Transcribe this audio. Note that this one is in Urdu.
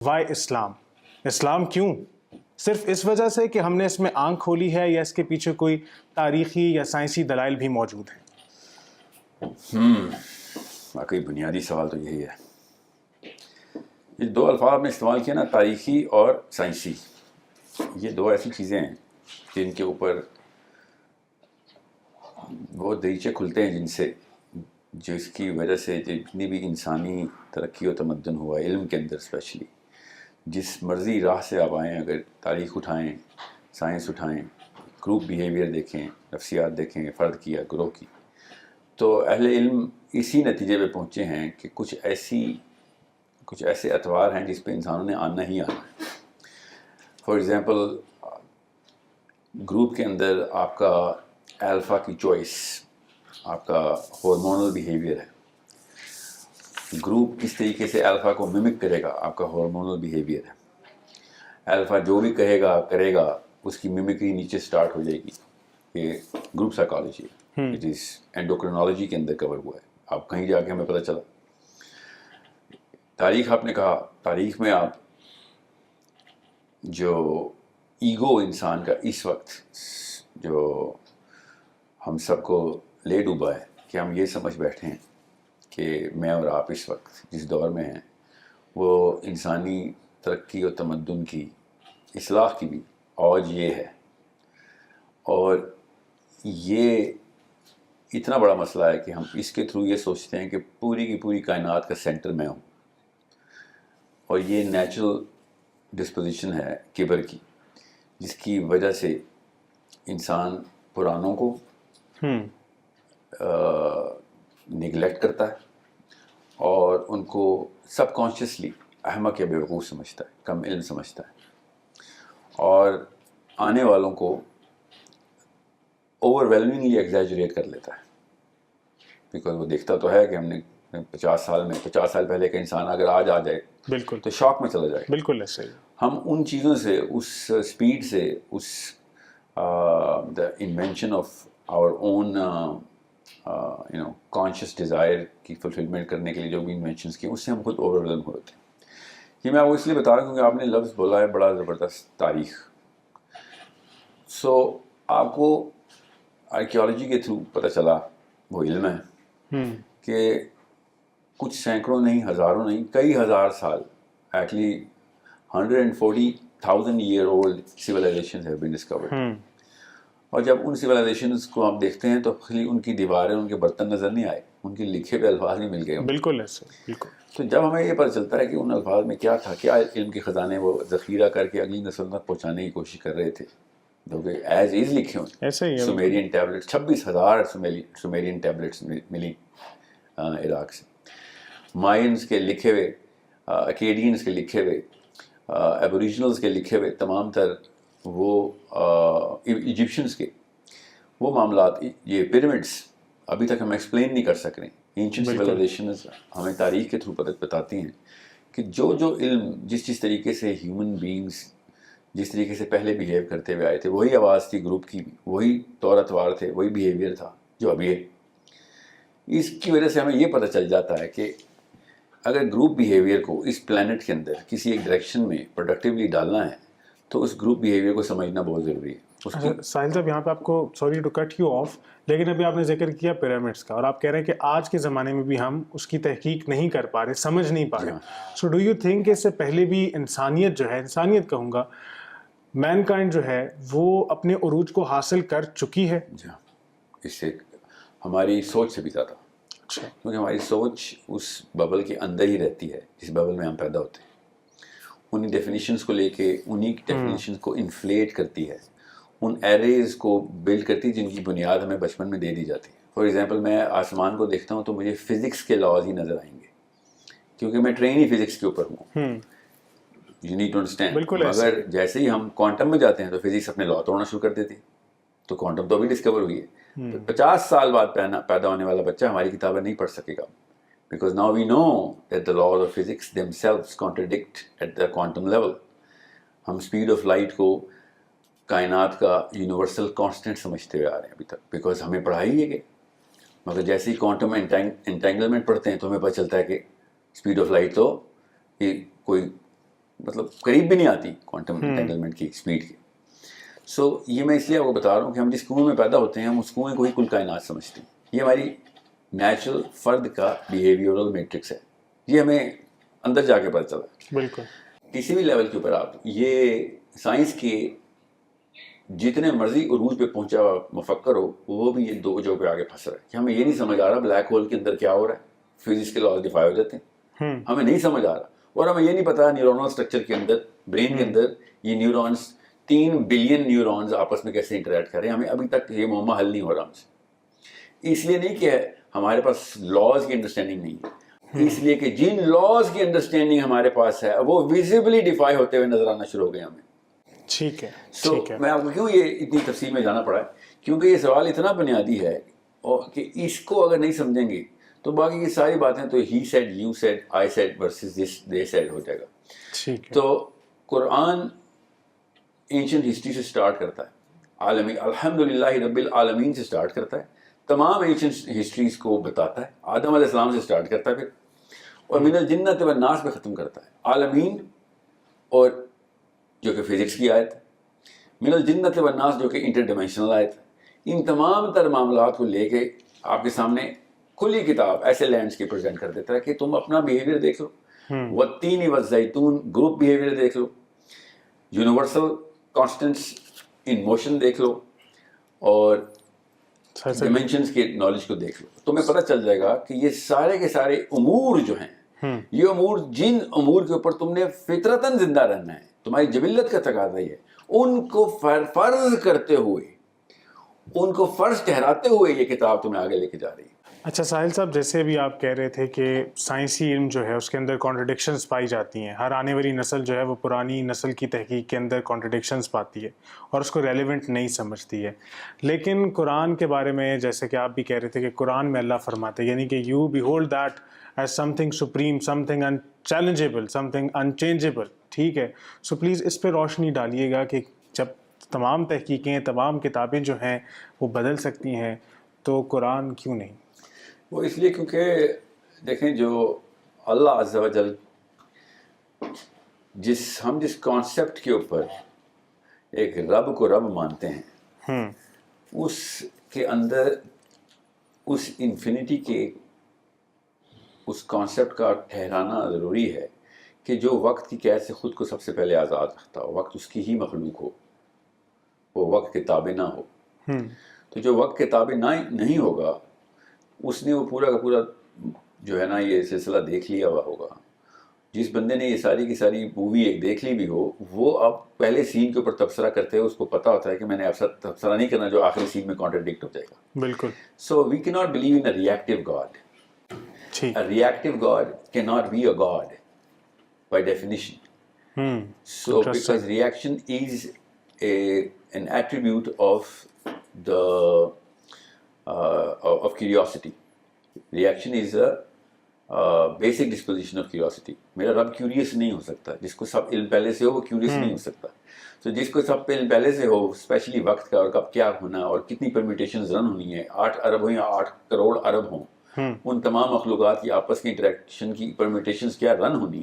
وائی اسلام؟ اسلام کیوں؟ صرف اس وجہ سے کہ ہم نے اس میں آنکھ کھولی ہے یا اس کے پیچھے کوئی تاریخی یا سائنسی دلائل بھی موجود ہیں؟ واقعی بنیادی سوال تو یہی ہے. یہ دو الفاظ آپ نے استعمال کیا نا، تاریخی اور سائنسی. یہ دو ایسی چیزیں ہیں جن کے اوپر وہ دریچے کھلتے ہیں جس کی وجہ سے جتنی بھی انسانی ترقی و تمدن ہوا ہے علم کے اندر، اسپیشلی جس مرضی راہ سے آپ آئیں، اگر تاریخ اٹھائیں، سائنس اٹھائیں، گروپ بیہیویئر دیکھیں، نفسیات دیکھیں، فرد کی یا گروہ کی، تو اہل علم اسی نتیجے پہ پہنچے ہیں کہ کچھ ایسے اطوار ہیں جس پہ انسانوں نے آنا ہی آنا ہے. فار ایگزامپل، گروپ کے اندر آپ کا الفا کی چوائس، آپ کا ہارمونل بیہیویئر ہے. گروپ کس طریقے سے الفا کو ممک کرے گا، آپ کا ہارمونل بیہیویئر ہے. الفا جو بھی کہے گا کرے گا، اس کی ممکری نیچے سٹارٹ ہو جائے گی. یہ گروپ سائیکالوجی ہے، اٹ از اینڈوکرینالوجی کے اندر کور ہوا ہے. آپ کہیں جا کے ہمیں پتہ چلا. تاریخ آپ نے کہا، تاریخ میں آپ جو ایگو انسان کا اس وقت جو ہم سب کو لے ڈوبا ہے کہ ہم یہ سمجھ بیٹھے ہیں کہ میں اور آپ اس وقت جس دور میں ہیں وہ انسانی ترقی و تمدن کی اصلاح کی بھی اوج یہ ہے. اور یہ اتنا بڑا مسئلہ ہے کہ ہم اس کے تھرو یہ سوچتے ہیں کہ پوری کی پوری کائنات کا سینٹر میں ہوں. اور یہ نیچرل ڈسپوزیشن ہے کبر کی، جس کی وجہ سے انسان پرانوں کو نگلیکٹ کرتا ہے اور ان کو سب کانشیسلی احمق یا بیوقوف سمجھتا ہے، کم علم سمجھتا ہے، اور آنے والوں کو اوور ویلمنگلی ایگزیجریٹ کر لیتا ہے. بیکاز وہ دیکھتا تو ہے کہ ہم نے 50 سال پہلے کا انسان اگر آج آ جائے بالکل تو شاک میں چلا جائے. بالکل ایسے ہی. ہم ان چیزوں سے، اس اسپیڈ سے، اس the invention of our own conscious desire کی فلفلمنٹ کرنے کے لیے جو بھی انوینشنس کی، اس سے ہم خود اوور ویلم ہوتے ہیں. یہ میں وہ اس لیے بتا رہا ہوں کیونکہ آپ نے لفظ بولا ہے بڑا زبردست، تاریخ. سو آپ کو آرکیالوجی کے تھرو پتہ چلا، وہ علم ہے کہ کچھ سینکڑوں نہیں، ہزاروں نہیں، کئی ہزار سال، actually 140,000 year old civilizations have been discovered. اور جب ان سویلائزیشنز کو آپ دیکھتے ہیں تو خالی ان کی دیواریں، ان کے برتن نظر نہیں آئے، ان کے لکھے ہوئے الفاظ نہیں مل گئے. بالکل ایسے. بالکل. تو جب ہمیں یہ پتہ چلتا ہے کہ ان الفاظ میں کیا تھا، کیا علم کے خزانے وہ ذخیرہ کر کے اگلی نسل تک پہنچانے کی کوشش کر رہے تھے، جو کہ ایز از لکھے ہوئے. ایسے ہی سومیرین ٹیبلٹس، 26,000 سومیرین ٹیبلٹس ملی عراق سے. مائنز کے لکھے ہوئے، اکیڈینز کے لکھے ہوئے، ایبوریجنلز کے لکھے ہوئے تمام تر وہ ایجپشنز کے وہ معاملات، یہ پیرامڈس ابھی تک ہم ایکسپلین نہیں کر سک رہے. اینشنٹ سویلائزیشنز ہمیں تاریخ کے تھرو بتاتی ہیں کہ جو علم جس طریقے سے ہیومن بینگز جس طریقے سے پہلے بیہیو کرتے ہوئے آئے تھے، وہی آواز تھی گروپ کی بھی، وہی طور اتوار تھے، وہی بیہیویئر تھا جو ابھی ہے. اس کی وجہ سے ہمیں یہ پتہ چل جاتا ہے کہ اگر گروپ بیہیویئر کو اس پلانٹ کے اندر کسی ایک ڈائریکشن میں پروڈکٹیولی ڈالنا ہے تو اس گروپ بیہیویئر کو سمجھنا بہت ضروری ہے. ساحل صاحب، یہاں پہ آپ کو sorry to cut you off, لیکن ابھی آپ نے ذکر کیا پیرامڈس کا، اور آپ کہہ رہے ہیں کہ آج کے زمانے میں بھی ہم اس کی تحقیق نہیں کر پا رہے، سمجھ نہیں پا رہے. سو ڈو یو تھنک کہ اس سے پہلے بھی انسانیت جو ہے، انسانیت کہوں گا، مین کائنڈ جو ہے وہ اپنے عروج کو حاصل کر چکی ہے؟ جی ہاں، اس سے ہماری سوچ سے بھی زیادہ. اچھا. کیونکہ ہماری سوچ اس ببل کے اندر ہی رہتی ہے جس ببل میں ہم پیدا ہوتے ہیں. انہیں ڈیفینیشنز کو لے کے انہیں ڈیفینیشنز کو انفلیٹ کرتی ہے، ان ایریز کو بلڈ کرتی ہے جن کی بنیاد ہمیں بچپن میں دے دی جاتی ہے. فار ایگزامپل، میں آسمان کو دیکھتا ہوں تو مجھے فزکس کے لاز ہی نظر آئیں گے کیونکہ میں ٹرین ہی فزکس کے اوپر ہوں. You need to understand. مگر جیسے ہی ہم کوانٹم میں جاتے ہیں تو فزکس اپنے لا توڑنا شروع کر دیتی ہے. تو کوانٹم تو ابھی ڈسکور ہوئی ہے. 50 سال بعد پیدا ہونے والا بچہ ہماری کتابیں نہیں پڑھ سکے گا، because now we know that the laws of physics themselves contradict at the quantum level. ہم اسپیڈ آف لائٹ کو کائنات کا یونیورسل کانسٹنٹ سمجھتے ہوئے آ رہے ہیں ابھی تک، بیکاز ہمیں پڑھائی ہے کہ مگر جیسے ہی کوانٹم انٹینگلمنٹ پڑھتے ہیں تو ہمیں پتہ چلتا ہے کہ اسپیڈ آف لائٹ تو یہ کوئی مطلب قریب بھی نہیں آتی کوانٹم انٹینگلمنٹ کی اسپیڈ کی. سو یہ میں اس لیے آپ کو بتا رہا ہوں کہ ہم جس کنویں میں پیدا ہوتے ہیں ہم اس کنویں کو ہی کل کائنات سمجھتے ہیں. یہ ہماری نیچرل فرد کا بیہیویئرل میٹرکس ہے, یہ ہمیں اندر جا کے پتہ چلا. بالکل. کسی بھی لیول کے اوپر آپ یہ سائنس کے جتنے مرضی عروج پہ پہنچا ہوا مفکر ہو وہ بھی یہ دو وجہوں پہ آگے پھنس رہا ہے کہ ہمیں یہ نہیں سمجھ آ رہا بلیک ہول کے اندر کیا ہو رہا ہے, فزکس کے لاز ڈیفائی ہو جاتے ہیں, ہمیں نہیں سمجھ آ رہا, اور ہمیں یہ نہیں پتا نیورونل اسٹرکچر کے اندر برین کے اندر یہ نیورونز 3 بلین نیورونز آپس میں کیسے انٹریکٹ کر رہے ہیں. ہمیں ابھی تک یہ معمہ حل نہیں ہو رہا ہم سے. اس لیے نہیں کہ ہمارے پاس لاز کی انڈرسٹینڈنگ نہیں ہے, اس لیے کہ جن لاز کی انڈرسٹینڈنگ ہمارے پاس ہے وہ ویزیبلی ڈیفائی ہوتے ہوئے نظر آنا شروع ہو گئے ہمیں. ٹھیک ہے. سو میں آپ کو کیوں یہ اتنی تفصیل میں جانا پڑا ہے, کیونکہ یہ سوال اتنا بنیادی ہے کہ اس کو اگر نہیں سمجھیں گے تو باقی کی ساری باتیں تو ہی said, you said, I said verses this they said ہو جائے گا. ٹھیک ہے. تو قرآن اینشنٹ ہسٹری سے سٹارٹ کرتا ہے, عالمی الحمدللہ رب العالمین سے سٹارٹ کرتا ہے, تمام اینشنٹ ہسٹریز کو بتاتا ہے, آدم علیہ السلام سے سٹارٹ کرتا ہے پھر, اور من الجنۃ والناس پہ ختم کرتا ہے. عالمین اور جو کہ فزکس کی آیت, من الجنۃ والناس جو کہ انٹر ڈائمینشنل آیت, ان تمام تر معاملات کو لے کے آپ کے سامنے کھلی کتاب ایسے لینڈس کے پریزنٹ کر دیتا ہے کہ تم اپنا بیہیویئر دیکھ لو, والتین والزیتون گروپ بیہیویئر دیکھ لو, یونیورسل کانسٹنٹس ان موشن دیکھ لو, اور ڈائمینشنس کے نالج کو دیکھ لو. تمہیں پتہ چل جائے گا کہ یہ سارے کے سارے امور جو ہیں, یہ امور جن امور کے اوپر تم نے فطرتاً زندہ رہنا ہے, تمہاری جبلت کا تقاضا ہی ہے, ان کو فرض کرتے ہوئے, ان کو فرض ٹھہراتے ہوئے یہ کتاب تمہیں آگے لے کے جا رہی ہے. اچھا ساحل صاحب, جیسے بھی آپ کہہ رہے تھے کہ سائنسی علم جو ہے اس کے اندر کانٹرڈکشنز پائی جاتی ہیں, ہر آنے والی نسل جو ہے وہ پرانی نسل کی تحقیق کے اندر کانٹرڈکشنز پاتی ہے اور اس کو ریلیونٹ نہیں سمجھتی ہے. لیکن قرآن کے بارے میں جیسے کہ آپ بھی کہہ رہے تھے کہ قرآن میں اللہ فرماتے ہیں, یعنی کہ you behold that as something supreme, something unchallengeable, something unchangeable. ٹھیک ہے, سو پلیز اس پہ روشنی ڈالیے گا کہ جب تمام تحقیقیں, تمام کتابیں جو ہیں وہ بدل سکتی ہیں تو قرآن کیوں نہیں؟ وہ اس لیے کیونکہ دیکھیں جو اللہ عز و جل جس کانسیپٹ کے اوپر ایک رب کو رب مانتے ہیں, اس کے اندر اس انفینٹی کے اس کانسیپٹ کا ٹھہرانا ضروری ہے کہ جو وقت کی قید سے خود کو سب سے پہلے آزاد رکھتا ہو, وقت اس کی ہی مخلوق ہو, وہ وقت کے تابع نہ ہو. تو جو وقت کے تابع نہیں ہوگا اس نے وہ پورا کا پورا جو ہے نا یہ سلسلہ دیکھ لیا ہوا ہوگا. جس بندے نے یہ ساری کی ساری مووی ایک دیکھ لی بھی ہو, وہ اب پہلے سین کے اوپر تبصرہ کرتے ہیں, اس کو پتا ہوتا ہے کہ میں نے تبصرہ نہیں کرنا جو آخری سین میں کانٹرڈکٹ ہو جائے گا. بالکل. سو وی کی not believe in a reactive God. A reactive God cannot be a God by definition. So because reaction is an attribute of the of curiosity. Reaction is a basic disposition of curiosity. میرا رب کیوریس نہیں ہو سکتا, جس کو سب علم پہلے سے ہو وہ کیوریس نہیں ہو سکتا. تو جس کو سب علم پہلے سے ہو, اسپیشلی وقت کا اور کب کیا ہونا اور کتنی پرمیٹیشنز رن ہونی ہے, 8 ارب ہوں یا 8 کروڑ ارب ہوں, ان تمام مخلوقات کی آپس کی انٹریکشن کی پرمیٹیشنز کیا رن ہونی